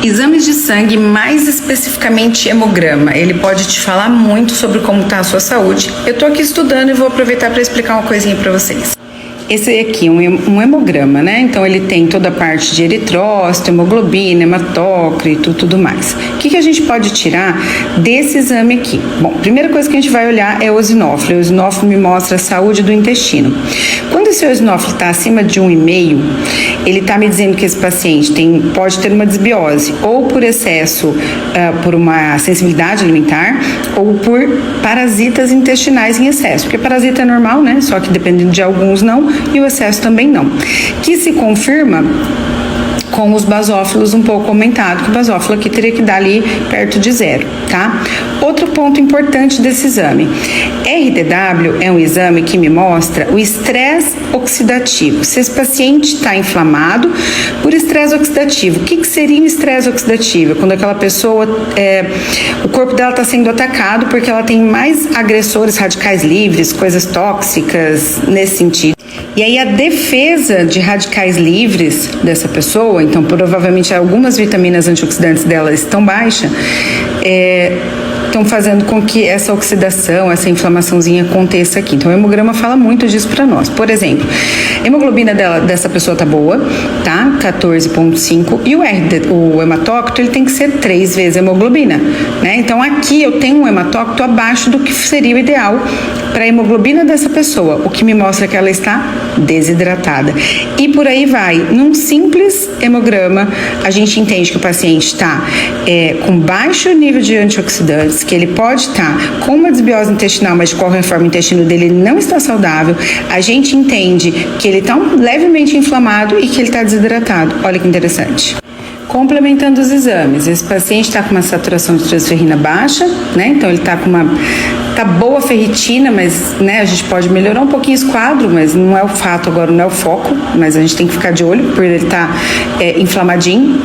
Exames de sangue, mais especificamente hemograma, ele pode te falar muito sobre como está a sua saúde. Eu estou aqui estudando e vou aproveitar para explicar uma coisinha para vocês. Esse aqui é um hemograma, né? Então ele tem toda a parte de eritrócito, hemoglobina, hematócrito, tudo mais. O que a gente pode tirar desse exame aqui? Bom, a primeira coisa que a gente vai olhar é o eosinófilo. O eosinófilo me mostra a saúde do intestino. Quando esse eosinófilo está acima de 1,5, ele está me dizendo que esse paciente pode ter uma desbiose, ou por excesso, por uma sensibilidade alimentar, ou por parasitas intestinais em excesso. Porque parasita é normal, né? Só que dependendo de alguns não, e o excesso também não. Que se confirma com os basófilos um pouco aumentado, que o basófilo aqui teria que dar ali perto de 0, tá? Outro ponto importante desse exame. RDW é um exame que me mostra o estresse oxidativo. Se esse paciente está inflamado por estresse oxidativo, o que seria o estresse oxidativo? Quando aquela pessoa, o corpo dela está sendo atacado porque ela tem mais agressores radicais livres, coisas tóxicas nesse sentido. E aí a defesa de radicais livres dessa pessoa, então provavelmente algumas vitaminas antioxidantes dela estão baixas, estão fazendo com que essa oxidação, essa inflamaçãozinha aconteça aqui. Então o hemograma fala muito disso para nós. Por exemplo, a hemoglobina dessa pessoa tá boa, tá? 14,5, e o hematócrito ele tem que ser 3 vezes a hemoglobina, né? Então aqui eu tenho um hematócrito abaixo do que seria o ideal para a hemoglobina dessa pessoa, o que me mostra que ela está desidratada. E por aí vai. Num simples hemograma, a gente entende que o paciente está com baixo nível de antioxidantes, que ele pode estar com uma desbiose intestinal, mas de qualquer forma o intestino dele não está saudável. A gente entende que ele está levemente inflamado e que ele está desidratado. Olha que interessante. Complementando os exames, esse paciente está com uma saturação de transferrina baixa, né? Então ele está com tá boa a ferritina, mas né, a gente pode melhorar um pouquinho esse quadro, mas não é o fato agora, não é o foco, mas a gente tem que ficar de olho por ele estar inflamadinho.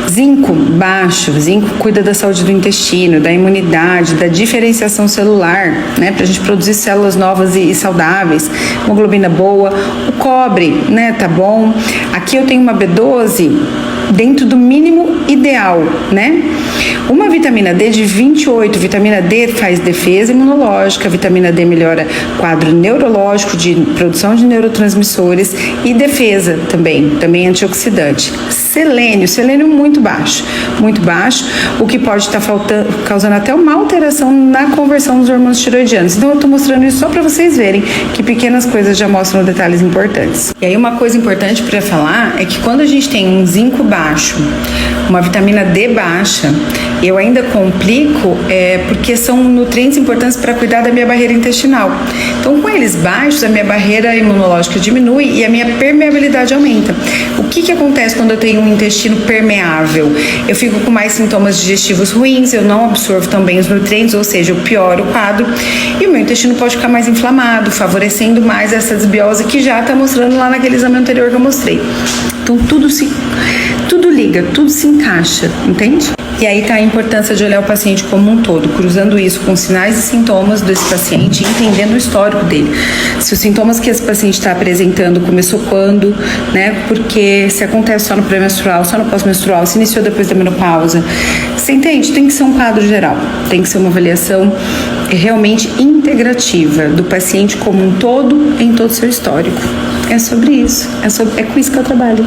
Zinco baixo, zinco cuida da saúde do intestino, da imunidade, da diferenciação celular, né, pra gente produzir células novas e saudáveis, hemoglobina boa, o cobre, né, tá bom. Aqui eu tenho uma B12 dentro do mínimo ideal, né? Uma vitamina D de 28, vitamina D faz defesa imunológica, vitamina D melhora quadro neurológico de produção de neurotransmissores e defesa também antioxidante. Selênio muito baixo, o que pode estar causando até uma alteração na conversão dos hormônios tiroidianos. Então eu estou mostrando isso só para vocês verem que pequenas coisas já mostram detalhes importantes. E aí uma coisa importante para falar é que quando a gente tem um zinco baixo, uma vitamina D baixa, eu ainda complico porque são nutrientes importantes para cuidar da minha barreira intestinal. Então, com eles baixos, a minha barreira imunológica diminui e a minha permeabilidade aumenta. O que acontece quando eu tenho um intestino permeável? Eu fico com mais sintomas digestivos ruins, eu não absorvo também os nutrientes, ou seja, eu pioro o quadro e o meu intestino pode ficar mais inflamado, favorecendo mais essa desbiose que já está mostrando lá naquele exame anterior que eu mostrei. Então, tudo liga, tudo se encaixa, entende? E aí está a importância de olhar o paciente como um todo, cruzando isso com sinais e sintomas desse paciente, entendendo o histórico dele. Se os sintomas que esse paciente está apresentando começou quando, né? Porque se acontece só no pré-menstrual, só no pós-menstrual, se iniciou depois da menopausa. Você entende? Tem que ser um quadro geral, tem que ser uma avaliação realmente integrativa do paciente como um todo em todo o seu histórico. É sobre isso, é com isso que eu trabalho.